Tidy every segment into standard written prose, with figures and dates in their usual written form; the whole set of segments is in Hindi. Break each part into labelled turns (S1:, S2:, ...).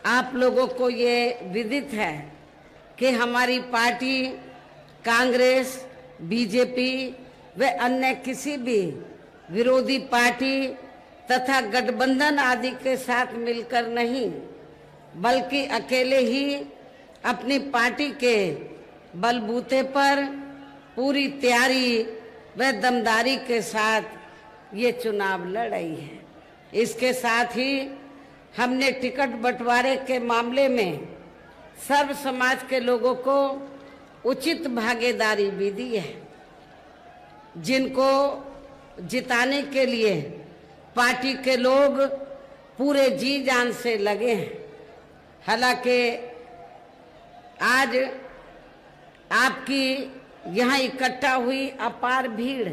S1: आप लोगों को ये विदित है कि हमारी पार्टी कांग्रेस, बीजेपी व अन्य किसी भी विरोधी पार्टी तथा गठबंधन आदि के साथ मिलकर नहीं, बल्कि अकेले ही अपनी पार्टी के बलबूते पर पूरी तैयारी व दमदारी के साथ ये चुनाव लड़ाई है। इसके साथ ही हमने टिकट बंटवारे के मामले में सर्व समाज के लोगों को उचित भागीदारी भी दी है, जिनको जिताने के लिए पार्टी के लोग पूरे जी जान से लगे हैं। हालांकि आज आपकी यहाँ इकट्ठा हुई अपार भीड़,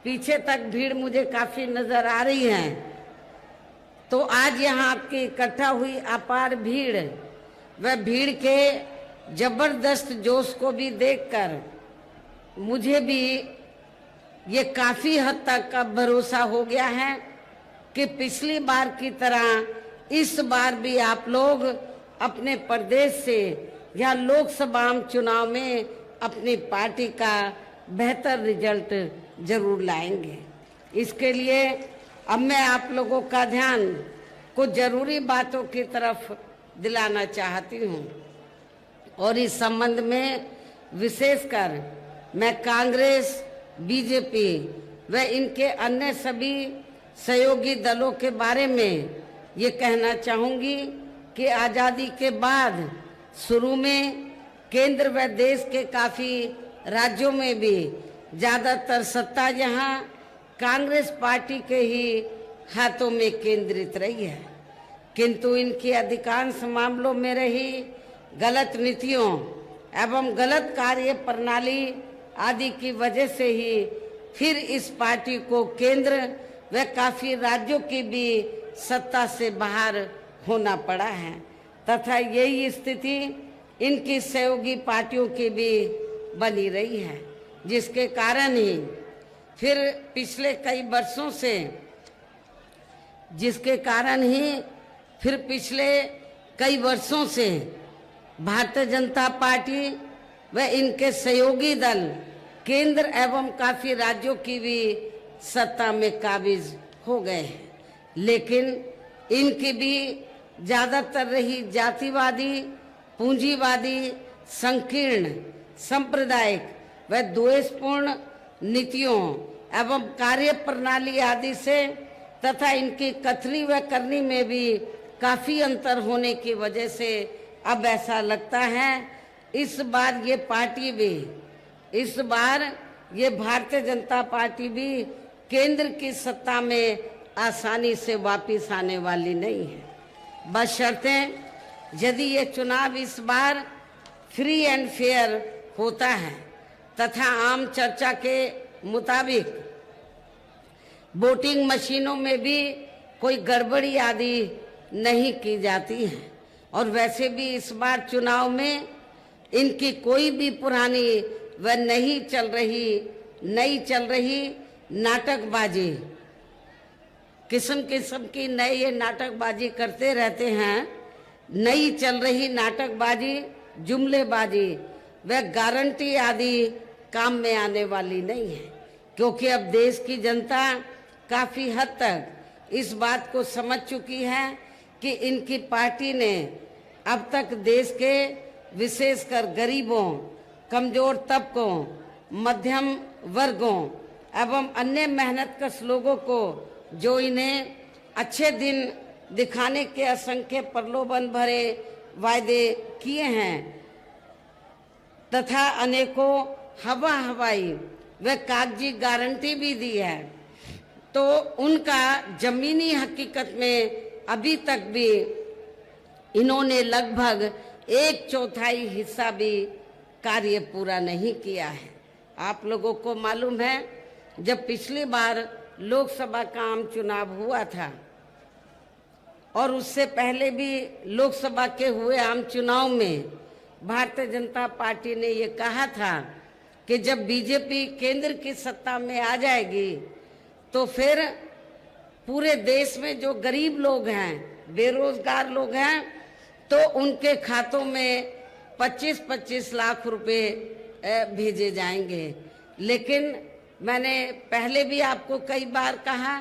S1: पीछे तक भीड़ मुझे काफी नजर आ रही है, तो आज यहाँ आपकी इकट्ठा हुई अपार भीड़ व भीड़ के जबरदस्त जोश को भी देखकर मुझे भी ये काफी हद तक अब भरोसा हो गया है कि पिछली बार की तरह इस बार भी आप लोग अपने प्रदेश से या लोकसभा चुनाव में अपनी पार्टी का बेहतर रिजल्ट जरूर लाएंगे। इसके लिए अब मैं आप लोगों का ध्यान कुछ जरूरी बातों की तरफ दिलाना चाहती हूँ और इस संबंध में विशेषकर मैं कांग्रेस, बीजेपी व इनके अन्य सभी सहयोगी दलों के बारे में ये कहना चाहूंगी कि आज़ादी के बाद शुरू में केंद्र व देश के काफी राज्यों में भी ज्यादातर सत्ता यहाँ कांग्रेस पार्टी के ही हाथों में केंद्रित रही है, किंतु इनकी अधिकांश मामलों में रही गलत नीतियों एवं गलत कार्य प्रणाली आदि की वजह से ही फिर इस पार्टी को केंद्र व काफी राज्यों की भी सत्ता से बाहर होना पड़ा है तथा यही स्थिति इनकी सहयोगी पार्टियों की भी बनी रही है, जिसके कारण ही फिर पिछले कई वर्षों से भारतीय जनता पार्टी व इनके सहयोगी दल केंद्र एवं काफी राज्यों की भी सत्ता में काबिज हो गए हैं, लेकिन इनकी भी ज्यादातर रही जातिवादी, पूंजीवादी, संकीर्ण, सांप्रदायिक व द्वेषपूर्ण नीतियों एवं कार्य प्रणाली आदि से तथा इनकी कथनी व करनी में भी काफी अंतर होने की वजह से अब ऐसा लगता है इस बार ये भारतीय जनता पार्टी भी केंद्र की सत्ता में आसानी से वापस आने वाली नहीं है, बशर्ते यदि ये चुनाव इस बार फ्री एंड फेयर होता है तथा आम चर्चा के मुताबिक वोटिंग मशीनों में भी कोई गड़बड़ी आदि नहीं की जाती है और वैसे भी इस बार चुनाव में इनकी कोई भी पुरानी व नई चल रही नाटकबाजी, किस्म किस्म की नई ये नाटकबाजी करते रहते हैं, नई चल रही नाटकबाजी, जुमलेबाजी व गारंटी आदि काम में आने वाली नहीं है, क्योंकि अब देश की जनता काफी हद तक इस बात को समझ चुकी है कि इनकी पार्टी ने अब तक देश के विशेषकर गरीबों, कमजोर तबकों, मध्यम वर्गों एवं अन्य मेहनतकश लोगों को जो इन्हें अच्छे दिन दिखाने के असंख्य प्रलोभन भरे वायदे किए हैं तथा अनेकों हवाई व कागजी गारंटी भी दी है, तो उनका जमीनी हकीकत में अभी तक भी इन्होंने लगभग 1/4 हिस्सा भी कार्य पूरा नहीं किया है। आप लोगों को मालूम है जब पिछली बार लोकसभा का आम चुनाव हुआ था और उससे पहले भी लोकसभा के हुए आम चुनाव में भारतीय जनता पार्टी ने ये कहा था कि जब बीजेपी केंद्र की सत्ता में आ जाएगी तो फिर पूरे देश में जो गरीब लोग हैं बेरोजगार लोग हैं तो उनके खातों में 25-25 लाख रुपए भेजे जाएंगे। लेकिन मैंने पहले भी आपको कई बार कहा,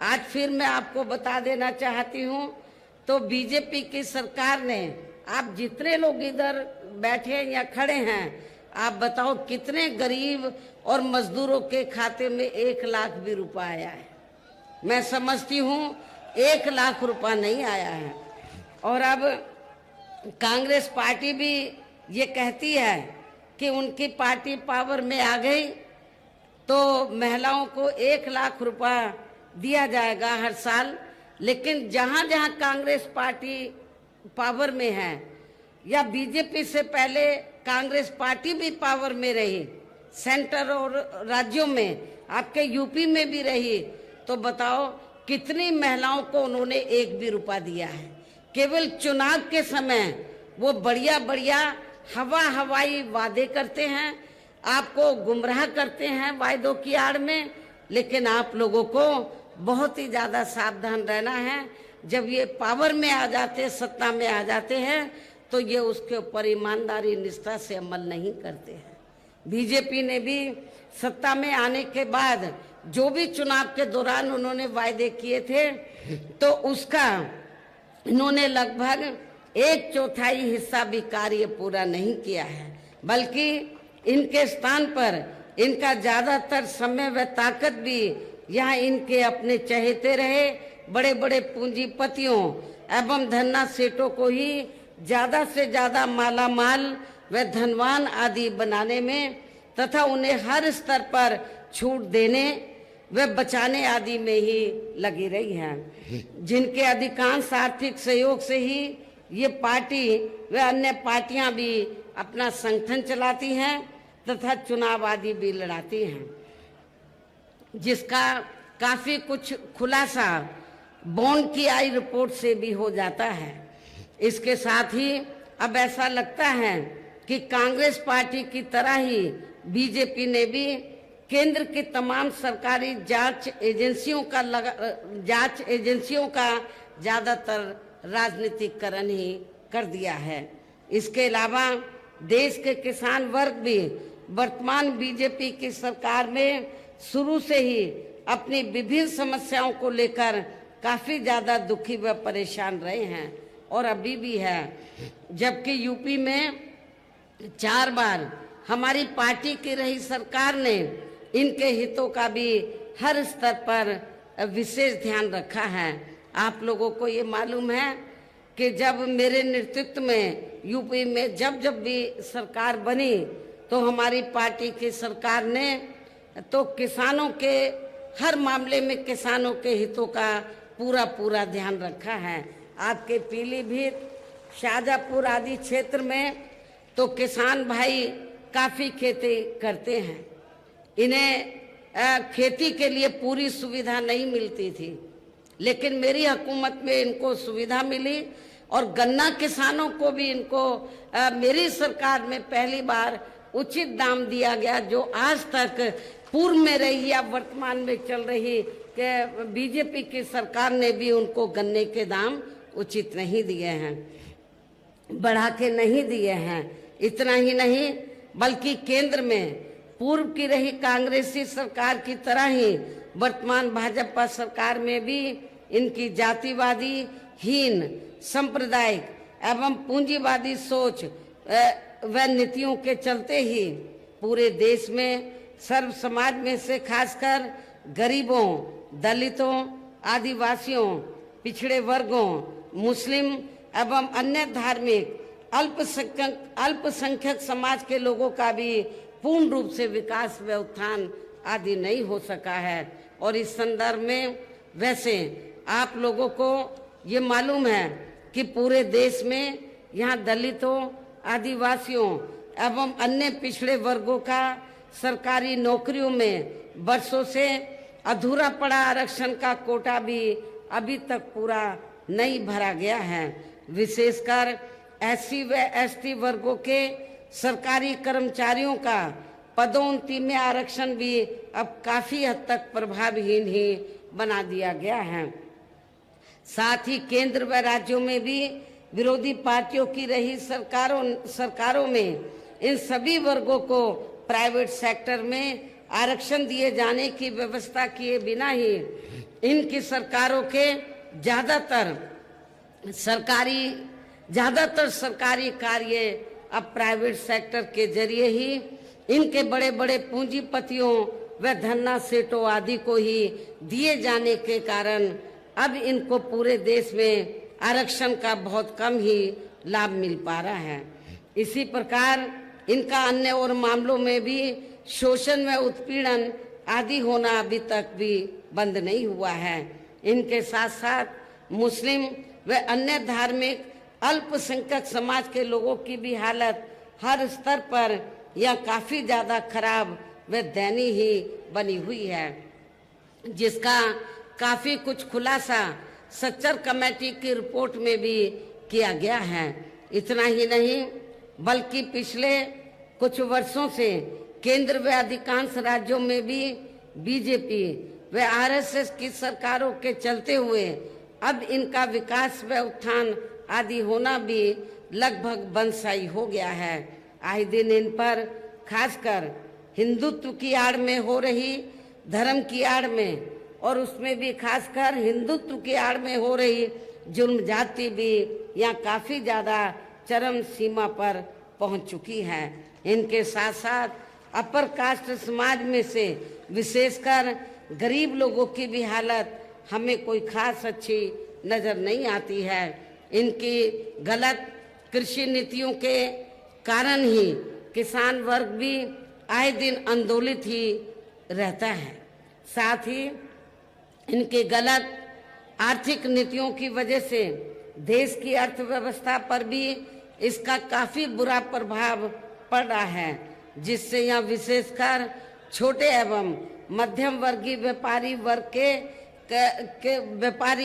S1: आज फिर मैं आपको बता देना चाहती हूँ। तो बीजेपी की सरकार ने, आप जितने लोग इधर बैठे या खड़े हैं, आप बताओ कितने गरीब और मजदूरों के खाते में 1 लाख भी रुपया आया है? मैं समझती हूँ 1 लाख रुपया नहीं आया है। और अब कांग्रेस पार्टी भी ये कहती है कि उनकी पार्टी पावर में आ गई तो महिलाओं को 1 लाख रुपया दिया जाएगा हर साल। लेकिन जहाँ जहाँ कांग्रेस पार्टी पावर में है, या बीजेपी से पहले कांग्रेस पार्टी भी पावर में रही, सेंटर और राज्यों में, आपके यूपी में भी रही, तो बताओ कितनी महिलाओं को उन्होंने 1 भी रुपया दिया है? केवल चुनाव के समय वो बढ़िया बढ़िया हवाई वादे करते हैं, आपको गुमराह करते हैं वायदों की आड़ में। लेकिन आप लोगों को बहुत ही ज्यादा सावधान रहना है। जब ये पावर में आ जाते, सत्ता में आ जाते हैं, तो ये उसके ऊपर ईमानदारी निष्ठा से अमल नहीं करते हैं। बीजेपी ने भी सत्ता में आने के बाद जो भी चुनाव के दौरान उन्होंने वायदे किए थे, तो उसका इन्होंने लगभग 1/4 हिस्सा भी कार्य पूरा नहीं किया है, बल्कि इनके स्थान पर इनका ज्यादातर समय व ताकत भी यहाँ इनके अपने चहेते रहे बड़े बड़े पूंजीपतियों एवं धन्ना सेठों को ही ज्यादा से ज्यादा माला माल व धनवान आदि बनाने में, तथा उन्हें हर स्तर पर छूट देने व बचाने आदि में ही लगी रही हैं, जिनके अधिकांश आर्थिक सहयोग से ही ये पार्टी व अन्य पार्टियां भी अपना संगठन चलाती हैं तथा चुनाव आदि भी लड़ाती हैं, जिसका काफी कुछ खुलासा बॉन्ड की आई रिपोर्ट से भी हो जाता है। इसके साथ ही अब ऐसा लगता है कि कांग्रेस पार्टी की तरह ही बीजेपी ने भी केंद्र की तमाम सरकारी जांच एजेंसियों का ज्यादातर राजनीतिकरण ही कर दिया है। इसके अलावा देश के किसान वर्ग भी वर्तमान बीजेपी की सरकार में शुरू से ही अपनी विभिन्न समस्याओं को लेकर काफी ज्यादा दुखी व परेशान रहे हैं और अभी भी है। जबकि यूपी में 4 बार हमारी पार्टी की रही सरकार ने इनके हितों का भी हर स्तर पर विशेष ध्यान रखा है। आप लोगों को ये मालूम है कि जब मेरे नेतृत्व में यूपी में जब भी सरकार बनी, तो हमारी पार्टी की सरकार ने तो किसानों के हर मामले में किसानों के हितों का पूरा ध्यान रखा है। आपके पीलीभीत, शाहजहाँपुर आदि क्षेत्र में तो किसान भाई काफी खेती करते हैं, इन्हें खेती के लिए पूरी सुविधा नहीं मिलती थी, लेकिन मेरी हुकूमत में इनको सुविधा मिली और गन्ना किसानों को भी इनको मेरी सरकार में पहली बार उचित दाम दिया गया, जो आज तक पूर्व में रही या वर्तमान में चल रही कि बीजेपी की सरकार ने भी उनको गन्ने के दाम उचित नहीं दिए हैं, बढ़ा के नहीं दिए हैं। इतना ही नहीं, बल्कि केंद्र में पूर्व की रही कांग्रेसी सरकार की तरह ही वर्तमान भाजपा सरकार में भी इनकी जातिवादी, हीन, सांप्रदायिक एवं पूंजीवादी सोच व नीतियों के चलते ही पूरे देश में सर्व समाज में से खासकर गरीबों, दलितों, आदिवासियों, पिछड़े वर्गों, मुस्लिम एवं अन्य धार्मिक अल्पसंख्यक समाज के लोगों का भी पूर्ण रूप से विकास व उत्थान आदि नहीं हो सका है। और इस संदर्भ में वैसे आप लोगों को ये मालूम है कि पूरे देश में यहाँ दलितों, आदिवासियों एवं अन्य पिछड़े वर्गों का सरकारी नौकरियों में वर्षों से अधूरा पड़ा आरक्षण का कोटा भी अभी तक पूरा नहीं भरा गया है। विशेषकर एससी व एसटी वर्गों के सरकारी कर्मचारियों का पदोन्नति में आरक्षण भी अब काफी हद तक प्रभावहीन ही बना दिया गया है। साथ ही केंद्र व राज्यों में भी विरोधी पार्टियों की रही सरकारों में इन सभी वर्गों को प्राइवेट सेक्टर में आरक्षण दिए जाने की व्यवस्था किए बिना ही इनकी सरकारों के ज्यादातर सरकारी कार्य अब प्राइवेट सेक्टर के जरिए ही इनके बड़े बड़े पूंजीपतियों व धन्ना सेठों आदि को ही दिए जाने के कारण अब इनको पूरे देश में आरक्षण का बहुत कम ही लाभ मिल पा रहा है। इसी प्रकार इनका अन्य और मामलों में भी शोषण व उत्पीड़न आदि होना अभी तक भी बंद नहीं हुआ है। इनके साथ साथ मुस्लिम व अन्य धार्मिक अल्पसंख्यक समाज के लोगों की भी हालत हर स्तर पर यह काफी ज्यादा खराब व दयनीय ही बनी हुई है, जिसका काफी कुछ खुलासा सच्चर कमेटी की रिपोर्ट में भी किया गया है। इतना ही नहीं बल्कि पिछले कुछ वर्षों से केंद्र व अधिकांश राज्यों में भी बीजेपी व आरएसएस की सरकारों के चलते हुए अब इनका विकास व उत्थान आदि होना भी लगभग बंदशाई हो गया है। आए दिन इन पर खासकर हिंदुत्व की आड़ में हो रही धर्म की आड़ में और उसमें भी खासकर हिंदुत्व की आड़ में हो रही जुल्म जाति भी यहाँ काफी ज्यादा चरम सीमा पर पहुंच चुकी है। इनके साथ साथ अपर कास्ट समाज में से विशेषकर गरीब लोगों की भी हालत हमें कोई खास अच्छी नजर नहीं आती है। इनकी गलत कृषि नीतियों के कारण ही किसान वर्ग भी आए दिन आंदोलित ही रहता है। साथ ही इनके गलत आर्थिक नीतियों की वजह से देश की अर्थव्यवस्था पर भी इसका काफी बुरा प्रभाव पड़ रहा है, जिससे यहाँ विशेषकर छोटे एवं मध्यम वर्गीय व्यापारी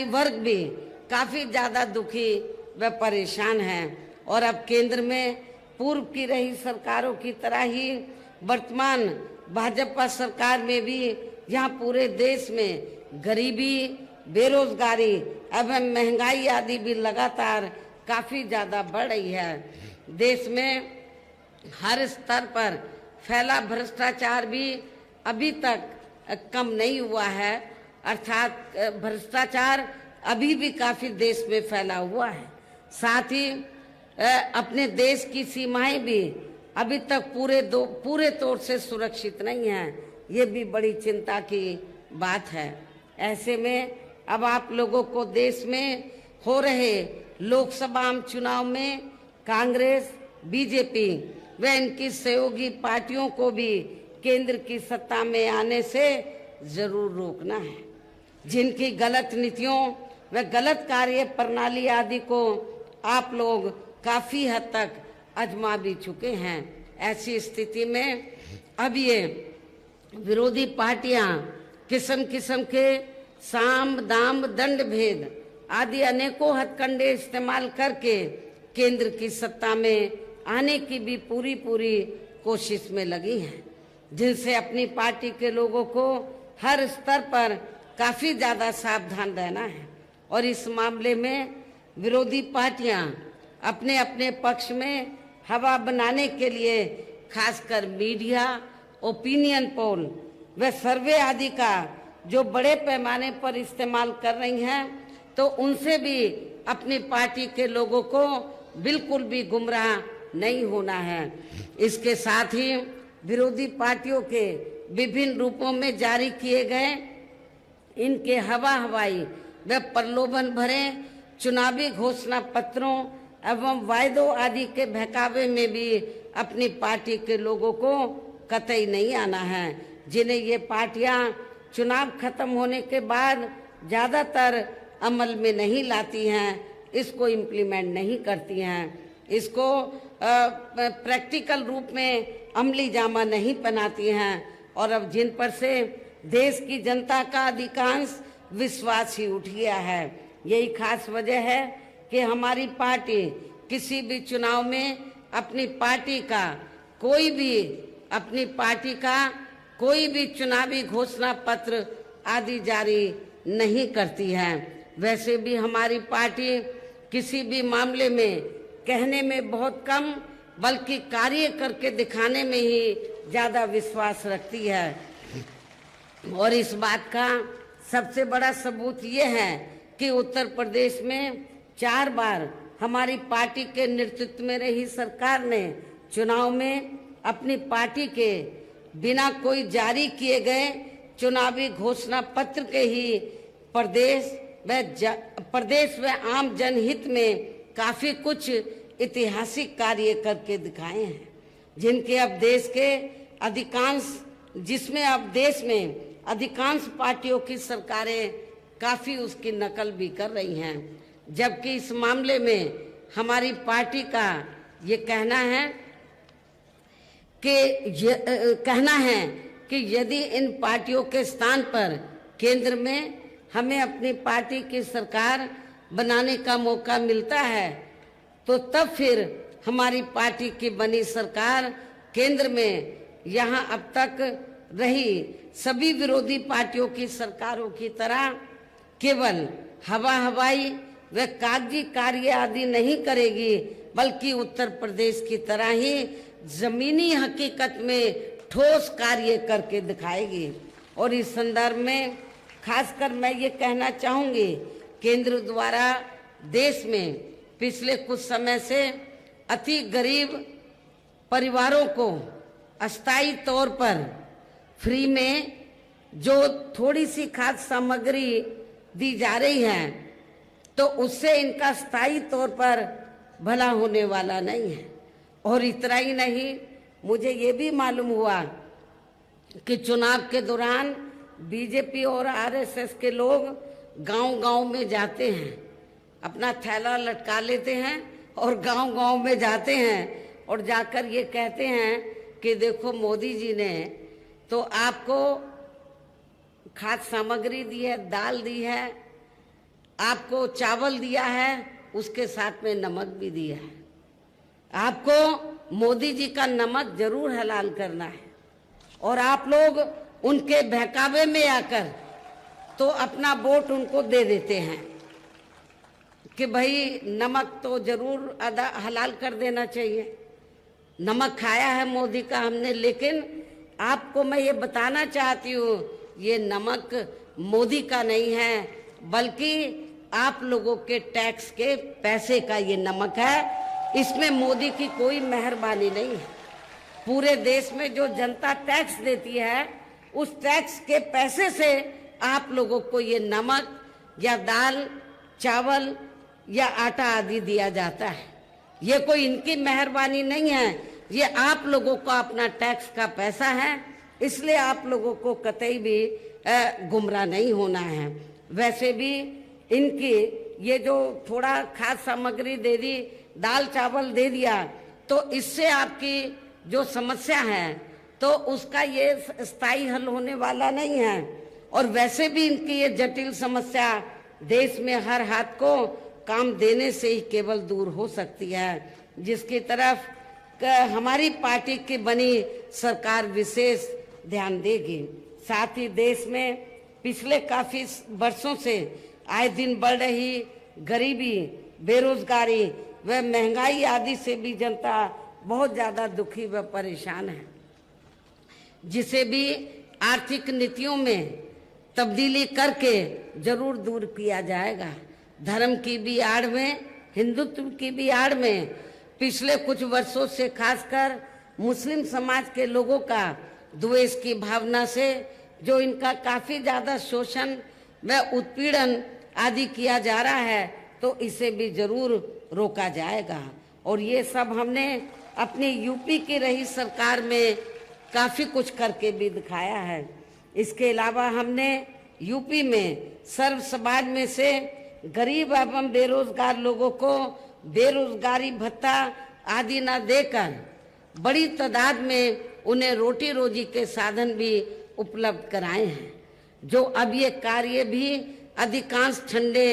S1: वर्ग भी काफी ज्यादा दुखी व परेशान हैं। और अब केंद्र में पूर्व की रही सरकारों की तरह ही वर्तमान भाजपा सरकार में भी यहाँ पूरे देश में गरीबी, बेरोजगारी एवं महंगाई आदि भी लगातार काफी ज्यादा बढ़ रही है। देश में हर स्तर पर फैला भ्रष्टाचार भी अभी तक कम नहीं हुआ है, अर्थात भ्रष्टाचार अभी भी काफी देश में फैला हुआ है। साथ ही अपने देश की सीमाएं भी अभी तक पूरे तौर से सुरक्षित नहीं है। ये भी बड़ी चिंता की बात है। ऐसे में अब आप लोगों को देश में हो रहे लोकसभा चुनाव में कांग्रेस, बीजेपी व इनकी सहयोगी पार्टियों को भी केंद्र की सत्ता में आने से जरूर रोकना है। जिनकी गलत नीतियों व गलत कार्य प्रणाली आदि को आप लोग काफी हद तक आजमा भी चुके हैं। ऐसी स्थिति में अब ये विरोधी पार्टियां किस्म किस्म के साम दाम दंड भेद आदि अनेकों हथकंडे इस्तेमाल करके केंद्र की सत्ता में आने की भी पूरी कोशिश में लगी हैं, जिनसे अपनी पार्टी के लोगों को हर स्तर पर काफी ज्यादा सावधान रहना है। और इस मामले में विरोधी पार्टियां अपने अपने पक्ष में हवा बनाने के लिए खासकर मीडिया, ओपिनियन पोल व सर्वे आदि का जो बड़े पैमाने पर इस्तेमाल कर रही हैं, तो उनसे भी अपनी पार्टी के लोगों को बिल्कुल भी गुमराह नहीं होना है। इसके साथ ही विरोधी पार्टियों के विभिन्न रूपों में जारी किए गए इनके हवाई व प्रलोभन भरे चुनावी घोषणा पत्रों एवं वायदों आदि के बहकावे में भी अपनी पार्टी के लोगों को कतई नहीं आना है, जिन्हें ये पार्टियां चुनाव खत्म होने के बाद ज्यादातर अमल में नहीं लाती हैं, इसको इम्प्लीमेंट नहीं करती हैं, इसको प्रैक्टिकल रूप में अमली जामा नहीं पहनाती हैं। और अब जिन पर से देश की जनता का अधिकांश विश्वास ही उठ गया है। यही खास वजह है कि हमारी पार्टी किसी भी चुनाव में अपनी पार्टी का कोई भी चुनावी घोषणा पत्र आदि जारी नहीं करती है। वैसे भी हमारी पार्टी किसी भी मामले में कहने में बहुत कम बल्कि कार्य करके दिखाने में ही ज़्यादा विश्वास रखती है। और इस बात का सबसे बड़ा सबूत ये है कि उत्तर प्रदेश में 4 बार हमारी पार्टी के नेतृत्व में रही सरकार ने चुनाव में अपनी पार्टी के बिना कोई जारी किए गए चुनावी घोषणा पत्र के ही प्रदेश व आम जनहित में काफी कुछ ऐतिहासिक कार्य करके दिखाए हैं, जिनके अब देश में अधिकांश पार्टियों की सरकारें काफी उसकी नकल भी कर रही हैं। जबकि इस मामले में हमारी पार्टी का ये कहना है कि यदि इन पार्टियों के स्थान पर केंद्र में हमें अपनी पार्टी की सरकार बनाने का मौका मिलता है तो तब फिर हमारी पार्टी की बनी सरकार केंद्र में यहाँ अब तक रही सभी विरोधी पार्टियों की सरकारों की तरह केवल हवाई व कागजी कार्य आदि नहीं करेगी, बल्कि उत्तर प्रदेश की तरह ही जमीनी हकीकत में ठोस कार्य करके दिखाएगी। और इस संदर्भ में खासकर मैं ये कहना चाहूँगी, केंद्र द्वारा देश में पिछले कुछ समय से अति गरीब परिवारों को अस्थायी तौर पर फ्री में जो थोड़ी सी खाद्य सामग्री दी जा रही है तो उससे इनका स्थायी तौर पर भला होने वाला नहीं है। और इतना ही नहीं, मुझे ये भी मालूम हुआ कि चुनाव के दौरान बीजेपी और आरएसएस के लोग गांव-गांव में जाते हैं, अपना थैला लटका लेते हैं और गांव-गांव में जाते हैं और जाकर ये कहते हैं कि देखो मोदी जी ने तो आपको खाद्य सामग्री दी है, दाल दी है, आपको चावल दिया है, उसके साथ में नमक भी दिया है। आपको मोदी जी का नमक जरूर हलाल करना है और आप लोग उनके बहकावे में आकर तो अपना वोट उनको दे देते हैं कि भाई नमक तो जरूर हलाल कर देना चाहिए। नमक खाया है मोदी का हमने, लेकिन आपको मैं ये बताना चाहती हूँ ये नमक मोदी का नहीं है, बल्कि आप लोगों के टैक्स के पैसे का ये नमक है। इसमें मोदी की कोई मेहरबानी नहीं है। पूरे देश में जो जनता टैक्स देती है उस टैक्स के पैसे से आप लोगों को ये नमक या दाल, चावल या आटा आदि दिया जाता है। ये कोई इनकी मेहरबानी नहीं है, ये आप लोगों का अपना टैक्स का पैसा है, इसलिए आप लोगों को कतई भी गुमराह नहीं होना है। वैसे भी इनकी ये जो थोड़ा खाद्य सामग्री दे दी, दाल चावल दे दिया, तो इससे आपकी जो समस्या है तो उसका ये स्थायी हल होने वाला नहीं है। और वैसे भी इनकी ये जटिल समस्या देश में हर हाथ को काम देने से ही केवल दूर हो सकती है, जिसकी तरफ हमारी पार्टी की बनी सरकार विशेष ध्यान देगी। साथ ही देश में पिछले काफी वर्षों से आए दिन बढ़ रही गरीबी, बेरोजगारी व महंगाई आदि से भी जनता बहुत ज्यादा दुखी व परेशान है, जिसे भी आर्थिक नीतियों में तब्दीली करके जरूर दूर किया जाएगा। धर्म की भी आड़ में, हिंदुत्व की भी आड़ में पिछले कुछ वर्षों से खासकर मुस्लिम समाज के लोगों का द्वेष की भावना से जो इनका काफी ज्यादा शोषण व उत्पीड़न आदि किया जा रहा है, तो इसे भी जरूर रोका जाएगा। और ये सब हमने अपनी यूपी की रही सरकार में काफी कुछ करके भी दिखाया है। इसके अलावा हमने यूपी में सर्व समाज में से गरीब एवं बेरोजगार लोगों को बेरोजगारी भत्ता आदि न देकर बड़ी तादाद में उन्हें रोटी रोजी के साधन भी उपलब्ध कराए हैं, जो अब ये कार्य भी अधिकांश ठंडे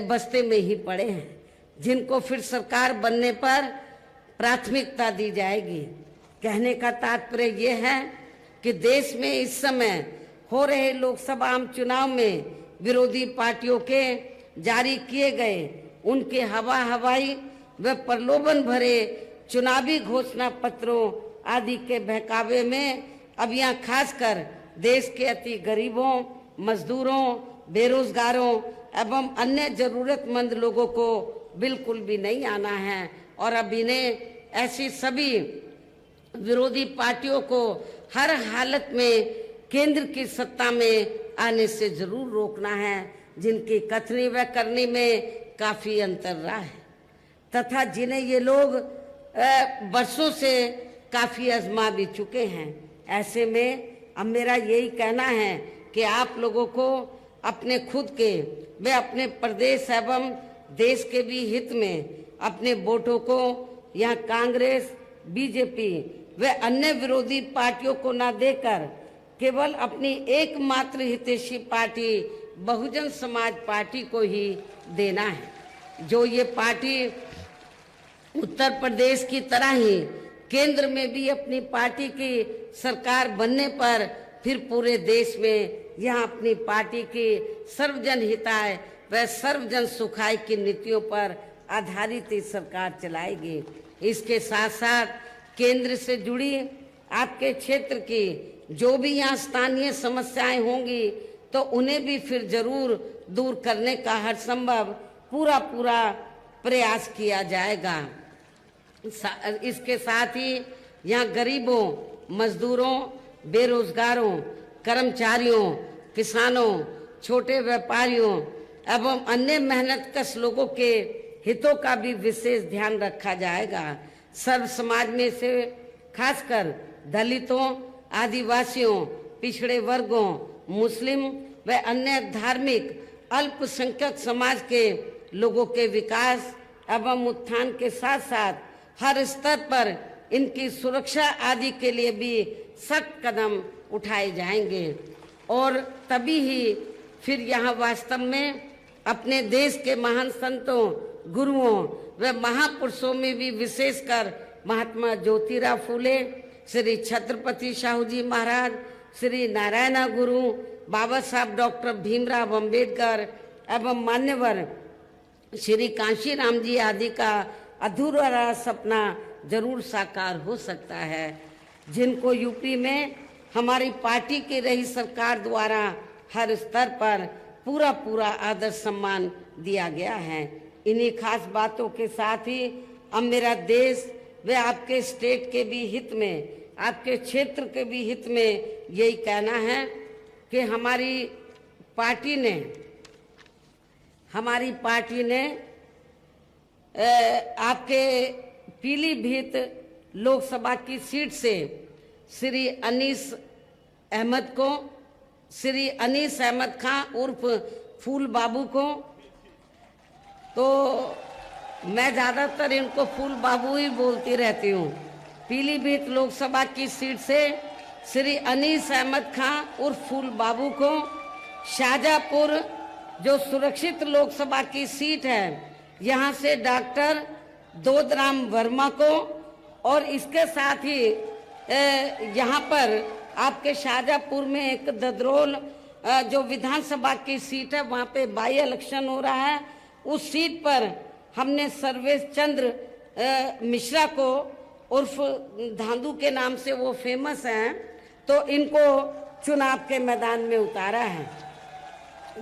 S1: बस्ते में ही पड़े हैं, जिनको फिर सरकार बनने पर प्राथमिकता दी जाएगी। कहने का तात्पर्य ये है कि देश में इस समय हो रहे लोकसभा आम चुनाव में विरोधी पार्टियों के जारी किए गए उनके हवाई व प्रलोभन भरे चुनावी घोषणा पत्रों आदि के बहकावे में अब यहाँ खासकर देश के अति गरीबों, मजदूरों, बेरोजगारों एवं अन्य जरूरतमंद लोगों को बिल्कुल भी नहीं आना है और अब इन्हें ऐसी सभी विरोधी पार्टियों को हर हालत में केंद्र की सत्ता में आने से जरूर रोकना है, जिनकी कथनी व करनी में काफी अंतर रहा है तथा जिन्हें ये लोग वर्षों से काफी आजमा भी चुके हैं। ऐसे में अब मेरा यही कहना है कि आप लोगों को अपने खुद के व अपने प्रदेश एवं देश के भी हित में अपने वोटों को यहाँ कांग्रेस, बीजेपी व अन्य विरोधी पार्टियों को न देकर केवल अपनी एकमात्र हितैषी पार्टी बहुजन समाज पार्टी को ही देना है। जो ये पार्टी उत्तर प्रदेश की तरह ही केंद्र में भी अपनी पार्टी की सरकार बनने पर फिर पूरे देश में यहाँ अपनी पार्टी की सर्वजन हिताय व सर्वजन सुखाय की नीतियों पर आधारित ही सरकार चलाएगी। इसके साथ साथ केंद्र से जुड़ी आपके क्षेत्र की जो भी यहाँ स्थानीय समस्याएं होंगी तो उन्हें भी फिर जरूर दूर करने का हर संभव पूरा प्रयास किया जाएगा। इसके साथ ही यहाँ गरीबों, मजदूरों, बेरोजगारों, कर्मचारियों, किसानों, छोटे व्यापारियों एवं अन्य मेहनतकश लोगों के हितों का भी विशेष ध्यान रखा जाएगा। सर्व समाज में से खासकर दलितों, आदिवासियों, पिछड़े वर्गों, मुस्लिम व अन्य धार्मिक अल्पसंख्यक समाज के लोगों के विकास एवं उत्थान के साथ साथ हर स्तर पर इनकी सुरक्षा आदि के लिए भी सख्त कदम उठाए जाएंगे और तभी ही फिर यहाँ वास्तव में अपने देश के महान संतों, गुरुओं व महापुरुषों में भी विशेषकर महात्मा ज्योतिराव फूले, श्री छत्रपति शाहू जी महाराज, श्री नारायण गुरु, बाबा साहब डॉक्टर भीमराव अंबेडकर एवं मान्यवर श्री कांशीराम जी आदि का अधूरा सपना जरूर साकार हो सकता है, जिनको यूपी में हमारी पार्टी की रही सरकार द्वारा हर स्तर पर पूरा आदर सम्मान दिया गया है। इन्हीं खास बातों के साथ ही अब मेरा देश व आपके स्टेट के भी हित में, आपके क्षेत्र के भी हित में यही कहना है कि हमारी पार्टी ने आपके पीलीभीत लोकसभा की सीट से श्री अनीस अहमद खां उर्फ फूल बाबू को, तो मैं ज़्यादातर इनको फूल बाबू ही बोलती रहती हूँ। पीलीभीत लोकसभा की सीट से श्री अनीस अहमद खां उर्फ फूल बाबू को, शाहजहाँपुर जो सुरक्षित लोकसभा की सीट है यहाँ से डॉक्टर दोदराम वर्मा को, और इसके साथ ही यहाँ पर आपके शाहजहाँपुर में एक ददरोल जो विधानसभा की सीट है वहाँ पे बाई इलेक्शन हो रहा है, उस सीट पर हमने सर्वेश चंद्र मिश्रा को उर्फ धांधू के नाम से वो फेमस हैं, तो इनको चुनाव के मैदान में उतारा है,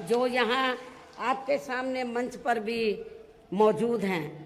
S1: जो यहाँ आपके सामने मंच पर भी मौजूद हैं।